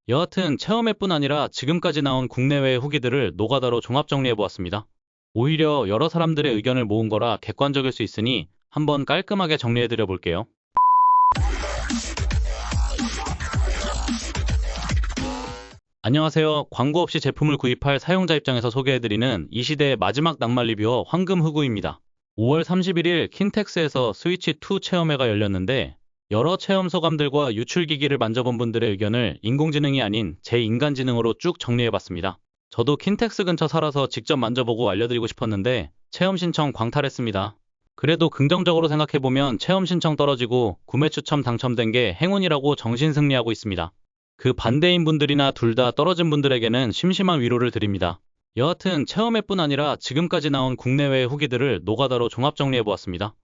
여하튼 체험앱뿐 아니라 지금까지 나온 국내외 후기들을 노가다로 종합 정리해보았습니다. 오히려 여러 사람들의 의견을 모은 거라 객관적일 수 있으니 한번 깔끔하게 정리해드려 볼게요. 안녕하세요. 광고 없이 제품을 구입할 사용자 입장에서 소개해드리는 이 시대의 마지막 낭만 리뷰어 황금흑우입니다. 5월 31일 킨텍스에서 스위치2 체험회가 열렸는데 여러 체험 소감들과 유출기기를 만져본 분들의 의견을 인공지능이 아닌 제 인간지능으로 쭉 정리해봤습니다. 저도 킨텍스 근처 살아서 직접 만져보고 알려드리고 싶었는데 체험 신청 광탈했습니다. 그래도 긍정적으로 생각해보면 체험 신청 떨어지고 구매 추첨 당첨된 게 행운이라고 정신승리하고 있습니다. 그 반대인 분들이나 둘 다 떨어진 분들에게는 심심한 위로를 드립니다. 여하튼 체험회뿐 아니라 지금까지 나온 국내외 후기들을 노가다로 종합 정리해보았습니다.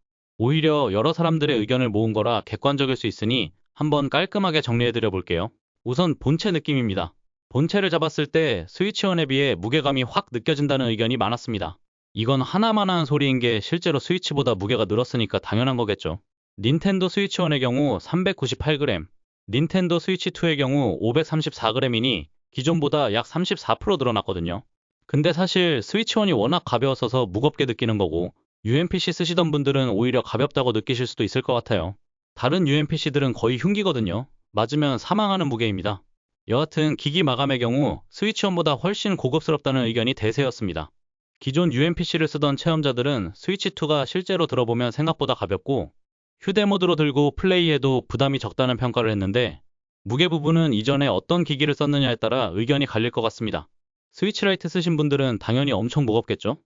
오히려 여러 사람들의 의견을 모은 거라 객관적일 수 있으니 한번 깔끔하게 정리해드려 볼게요. 우선 본체 느낌입니다. 본체를 잡았을 때 스위치원에 비해 무게감이 확 느껴진다는 의견이 많았습니다. 이건 하나만한 소리인 게 실제로 스위치보다 무게가 늘었으니까 당연한 거겠죠. 닌텐도 스위치원의 경우 398g, 닌텐도 스위치2의 경우 534g이니 기존보다 약 34% 늘어났거든요. 근데 사실 스위치1이 워낙 가벼웠어서 무겁게 느끼는 거고 UMPC 쓰시던 분들은 오히려 가볍다고 느끼실 수도 있을 것 같아요. 다른 UMPC들은 거의 흉기거든요. 맞으면 사망하는 무게입니다. 여하튼 기기 마감의 경우 스위치1보다 훨씬 고급스럽다는 의견이 대세였습니다. 기존 UMPC를 쓰던 체험자들은 스위치2가 실제로 들어보면 생각보다 가볍고 휴대모드로 들고 플레이해도 부담이 적다는 평가를 했는데 무게 부분은 이전에 어떤 기기를 썼느냐에 따라 의견이 갈릴 것 같습니다. 스위치라이트 쓰신 분들은 당연히 엄청 무겁겠죠?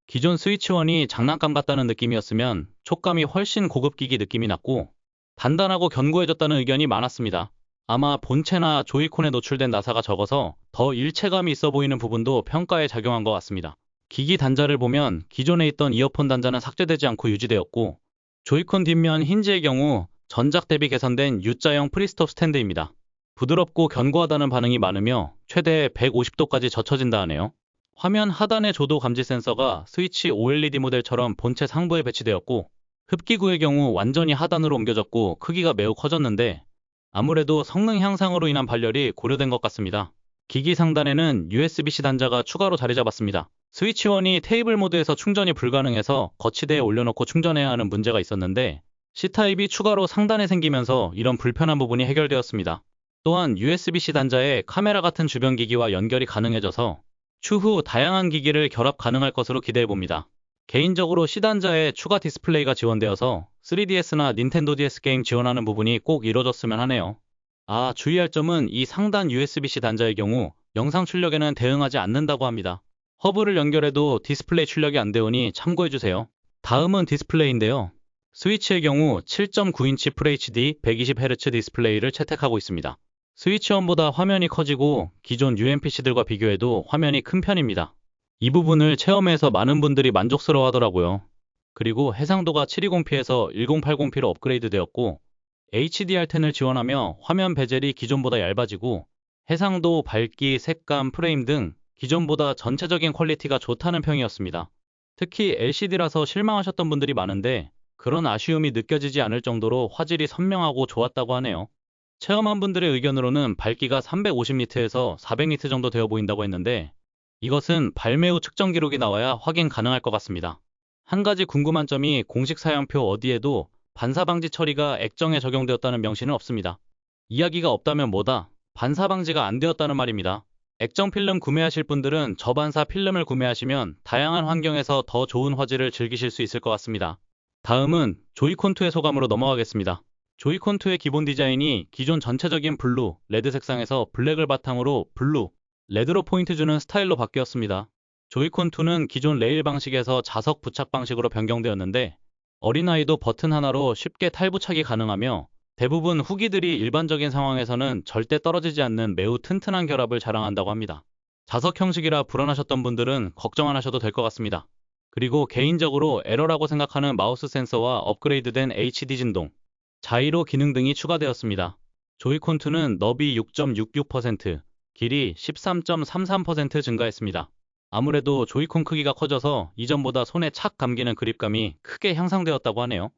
기존 스위치1이 장난감 같다는 느낌이었으면 촉감이 훨씬 고급 기기 느낌이 났고 단단하고 견고해졌다는 의견이 많았습니다. 아마 본체나 조이콘에 노출된 나사가 적어서 더 일체감이 있어 보이는 부분도 평가에 작용한 것 같습니다. 기기 단자를 보면 기존에 있던 이어폰 단자는 삭제되지 않고 유지되었고 조이콘 뒷면 힌지의 경우 전작 대비 개선된 U자형 프리스톱 스탠드입니다. 부드럽고 견고하다는 반응이 많으며 최대 150도까지 젖혀진다 하네요. 화면 하단의 조도 감지 센서가 스위치 OLED 모델처럼 본체 상부에 배치되었고 흡기구의 경우 완전히 하단으로 옮겨졌고 크기가 매우 커졌는데 아무래도 성능 향상으로 인한 발열이 고려된 것 같습니다. 기기 상단에는 USB-C 단자가 추가로 자리 잡았습니다. 스위치1이 테이블 모드에서 충전이 불가능해서 거치대에 올려놓고 충전해야 하는 문제가 있었는데 C타입이 추가로 상단에 생기면서 이런 불편한 부분이 해결되었습니다. 또한 USB-C 단자에 카메라 같은 주변 기기와 연결이 가능해져서 추후 다양한 기기를 결합 가능할 것으로 기대해봅니다. 개인적으로 C 단자에 추가 디스플레이가 지원되어서 3DS나 닌텐도 DS 게임 지원하는 부분이 꼭 이뤄졌으면 하네요. 주의할 점은 이 상단 USB-C 단자의 경우 영상 출력에는 대응하지 않는다고 합니다. 허브를 연결해도 디스플레이 출력이 안 되오니 참고해주세요. 다음은 디스플레이인데요. 스위치의 경우 7.9인치 FHD 120Hz 디스플레이를 채택하고 있습니다. 스위치1보다 화면이 커지고 기존 UMPC들과 비교해도 화면이 큰 편입니다. 이 부분을 체험해서 많은 분들이 만족스러워 하더라고요. 그리고 해상도가 720p에서 1080p로 업그레이드 되었고 HDR10을 지원하며 화면 베젤이 기존보다 얇아지고 해상도, 밝기, 색감, 프레임 등 기존보다 전체적인 퀄리티가 좋다는 평이었습니다. 특히 LCD라서 실망하셨던 분들이 많은데 그런 아쉬움이 느껴지지 않을 정도로 화질이 선명하고 좋았다고 하네요. 체험한 분들의 의견으로는 밝기가 350니트에서 400니트 정도 되어 보인다고 했는데 이것은 발매 후 측정 기록이 나와야 확인 가능할 것 같습니다. 한 가지 궁금한 점이 공식 사양표 어디에도 반사방지 처리가 액정에 적용되었다는 명시는 없습니다. 이야기가 없다면 뭐다? 반사방지가 안 되었다는 말입니다. 액정 필름 구매하실 분들은 저반사 필름을 구매하시면 다양한 환경에서 더 좋은 화질을 즐기실 수 있을 것 같습니다. 다음은 조이콘2의 소감으로 넘어가겠습니다. 조이콘2의 기본 디자인이 기존 전체적인 블루, 레드 색상에서 블랙을 바탕으로 블루, 레드로 포인트 주는 스타일로 바뀌었습니다. 조이콘2는 기존 레일 방식에서 자석 부착 방식으로 변경되었는데 어린아이도 버튼 하나로 쉽게 탈부착이 가능하며 대부분 후기들이 일반적인 상황에서는 절대 떨어지지 않는 매우 튼튼한 결합을 자랑한다고 합니다. 자석 형식이라 불안하셨던 분들은 걱정 안 하셔도 될 것 같습니다. 그리고 개인적으로 에러라고 생각하는 마우스 센서와 업그레이드된 HD 진동, 자이로 기능 등이 추가되었습니다. 조이콘2는 너비 6.66%, 길이 13.33% 증가했습니다. 아무래도 조이콘 크기가 커져서 이전보다 손에 착 감기는 그립감이 크게 향상되었다고 하네요.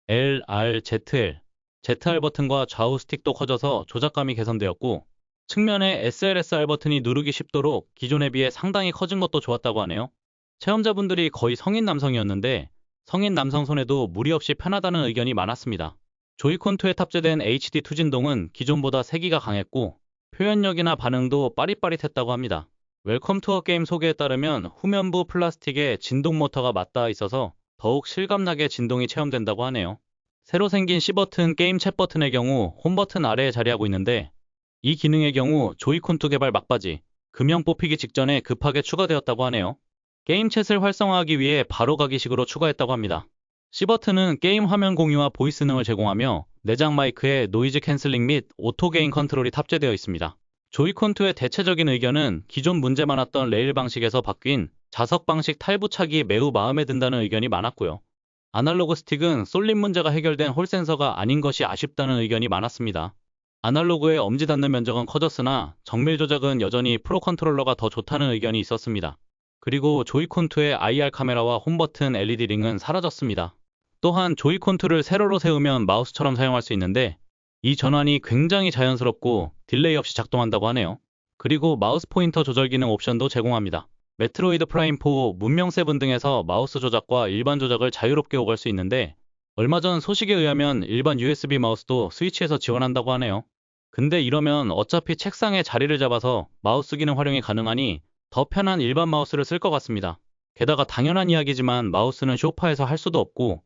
L, R, ZL, ZR 버튼과 좌우 스틱도 커져서 조작감이 개선되었고 측면에 SLSR 버튼이 누르기 쉽도록 기존에 비해 상당히 커진 것도 좋았다고 하네요. 체험자분들이 거의 성인 남성이었는데 성인 남성 손에도 무리 없이 편하다는 의견이 많았습니다. 조이콘2에 탑재된 HD2 진동은 기존보다 세기가 강했고 표현력이나 반응도 빠릿빠릿했다고 합니다. 웰컴 투어 게임 소개에 따르면 후면부 플라스틱에 진동 모터가 맞닿아 있어서 더욱 실감나게 진동이 체험된다고 하네요. 새로 생긴 C버튼 게임 챗 버튼의 경우 홈 버튼 아래에 자리하고 있는데 이 기능의 경우 조이콘2 개발 막바지, 금형 뽑히기 직전에 급하게 추가되었다고 하네요. 게임 챗을 활성화하기 위해 바로 가기식으로 추가했다고 합니다. C버튼은 게임 화면 공유와 보이스능을 제공하며 내장 마이크에 노이즈 캔슬링 및 오토 게인 컨트롤이 탑재되어 있습니다. 조이콘2의 대체적인 의견은 기존 문제 많았던 레일 방식에서 바뀐 자석 방식 탈부착이 매우 마음에 든다는 의견이 많았고요. 아날로그 스틱은 쏠림 문제가 해결된 홀 센서가 아닌 것이 아쉽다는 의견이 많았습니다. 아날로그의 엄지 닿는 면적은 커졌으나 정밀 조작은 여전히 프로 컨트롤러가 더 좋다는 의견이 있었습니다. 그리고 조이콘2의 IR 카메라와 홈버튼 LED 링은 사라졌습니다. 또한 조이콘2를 세로로 세우면 마우스처럼 사용할 수 있는데 이 전환이 굉장히 자연스럽고 딜레이 없이 작동한다고 하네요. 그리고 마우스 포인터 조절 기능 옵션도 제공합니다. 메트로이드 프라임 4, 문명 7 등에서 마우스 조작과 일반 조작을 자유롭게 오갈 수 있는데 얼마 전 소식에 의하면 일반 USB 마우스도 스위치에서 지원한다고 하네요. 근데 이러면 어차피 책상에 자리를 잡아서 마우스 기능 활용이 가능하니 더 편한 일반 마우스를 쓸 것 같습니다. 게다가 당연한 이야기지만 마우스는 소파에서 할 수도 없고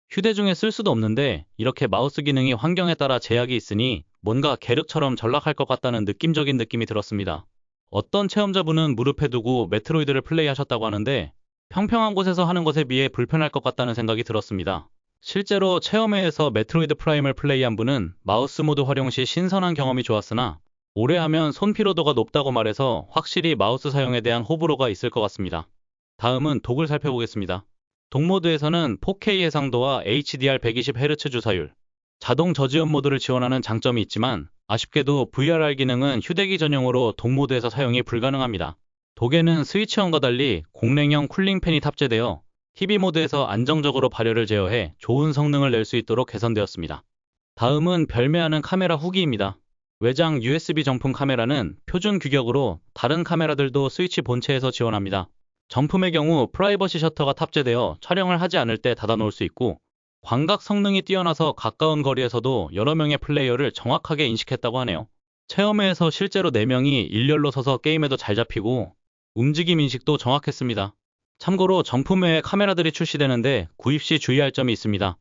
휴대중에 쓸 수도 없는데 이렇게 마우스 기능이 환경에 따라 제약이 있으니 뭔가 계륵처럼 전락할 것 같다는 느낌적인 느낌이 들었습니다. 어떤 체험자분은 무릎에 두고 메트로이드를 플레이하셨다고 하는데 평평한 곳에서 하는 것에 비해 불편할 것 같다는 생각이 들었습니다. 실제로 체험회에서 메트로이드 프라임을 플레이한 분은 마우스 모드 활용 시 신선한 경험이 좋았으나 오래 하면 손 피로도가 높다고 말해서 확실히 마우스 사용에 대한 호불호가 있을 것 같습니다. 다음은 독을 살펴보겠습니다. 독 모드에서는 4K 해상도와 HDR 120Hz 주사율, 자동 저지연 모드를 지원하는 장점이 있지만 아쉽게도 VRR 기능은 휴대기 전용으로 독 모드에서 사용이 불가능합니다. 독에는 스위치형과 달리 공랭형 쿨링팬이 탑재되어 TV 모드에서 안정적으로 발열을 제어해 좋은 성능을 낼 수 있도록 개선되었습니다. 다음은 별매하는 카메라 후기입니다. 외장 USB 정품 카메라는 표준 규격으로 다른 카메라들도 스위치 본체에서 지원합니다. 정품의 경우 프라이버시 셔터가 탑재되어 촬영을 하지 않을 때 닫아놓을 수 있고 광각 성능이 뛰어나서 가까운 거리에서도 여러 명의 플레이어를 정확하게 인식했다고 하네요. 체험회에서 실제로 4명이 일렬로 서서 게임에도 잘 잡히고 움직임 인식도 정확했습니다. 참고로 정품 외에 카메라들이 출시되는데 구입 시 주의할 점이 있습니다.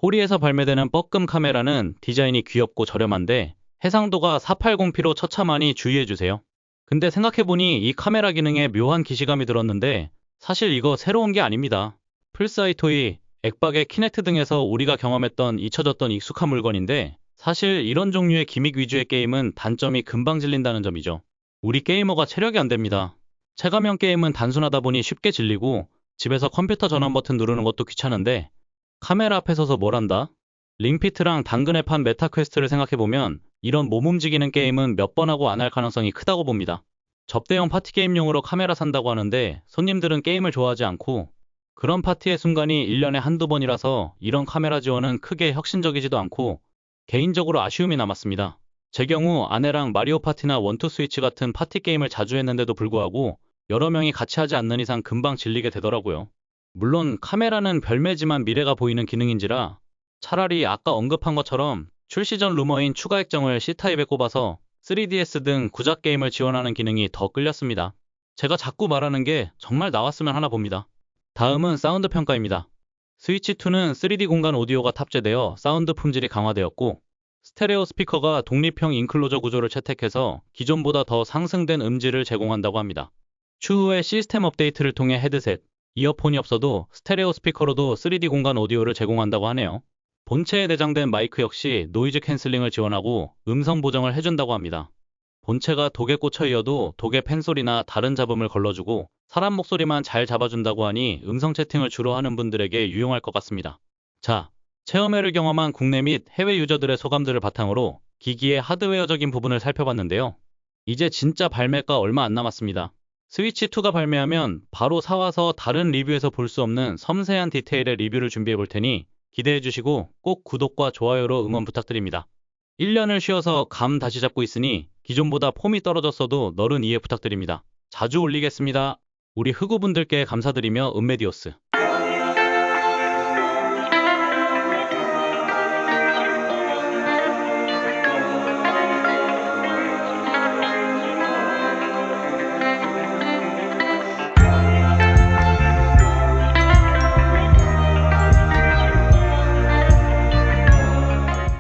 호리에서 발매되는 뻐끔 카메라는 디자인이 귀엽고 저렴한데 해상도가 480p로 처참하니 주의해주세요. 근데 생각해보니 이 카메라 기능에 묘한 기시감이 들었는데 사실 이거 새로운 게 아닙니다. 플스아이 토이, 액박의 키넥트 등에서 우리가 경험했던 잊혀졌던 익숙한 물건인데 사실 이런 종류의 기믹 위주의 게임은 단점이 금방 질린다는 점이죠. 우리 게이머가 체력이 안 됩니다. 체감형 게임은 단순하다 보니 쉽게 질리고 집에서 컴퓨터 전원 버튼 누르는 것도 귀찮은데 카메라 앞에 서서 뭘 한다? 링피트랑 당근에 판 메타퀘스트를 생각해보면 이런 몸 움직이는 게임은 몇 번 하고 안 할 가능성이 크다고 봅니다. 접대형 파티 게임용으로 카메라 산다고 하는데 손님들은 게임을 좋아하지 않고 그런 파티의 순간이 1년에 한두 번이라서 이런 카메라 지원은 크게 혁신적이지도 않고 개인적으로 아쉬움이 남았습니다. 제 경우 아내랑 마리오 파티나 원투 스위치 같은 파티 게임을 자주 했는데도 불구하고 여러 명이 같이 하지 않는 이상 금방 질리게 되더라고요. 물론 카메라는 별매지만 미래가 보이는 기능인지라 차라리 아까 언급한 것처럼 출시 전 루머인 추가 액정을 C타입에 꼽아서 3DS 등 구작 게임을 지원하는 기능이 더 끌렸습니다. 제가 자꾸 말하는 게 정말 나왔으면 하나 봅니다. 다음은 사운드 평가입니다. 스위치2는 3D 공간 오디오가 탑재되어 사운드 품질이 강화되었고 스테레오 스피커가 독립형 인클로저 구조를 채택해서 기존보다 더 상승된 음질을 제공한다고 합니다. 추후에 시스템 업데이트를 통해 헤드셋, 이어폰이 없어도 스테레오 스피커로도 3D 공간 오디오를 제공한다고 하네요. 본체에 내장된 마이크 역시 노이즈 캔슬링을 지원하고 음성 보정을 해준다고 합니다. 본체가 독에 꽂혀 이어도 독의 팬소리나 다른 잡음을 걸러주고 사람 목소리만 잘 잡아준다고 하니 음성 채팅을 주로 하는 분들에게 유용할 것 같습니다. 자, 체험회를 경험한 국내 및 해외 유저들의 소감들을 바탕으로 기기의 하드웨어적인 부분을 살펴봤는데요. 이제 진짜 발매가 얼마 안 남았습니다. 스위치2가 발매하면 바로 사와서 다른 리뷰에서 볼 수 없는 섬세한 디테일의 리뷰를 준비해 볼 테니 기대해 주시고 꼭 구독과 좋아요로 응원 부탁드립니다. 1년을 쉬어서 감 다시 잡고 있으니 기존보다 폼이 떨어졌어도 너른 이해 부탁드립니다. 자주 올리겠습니다. 우리 흑우분들께 감사드리며 은메디오스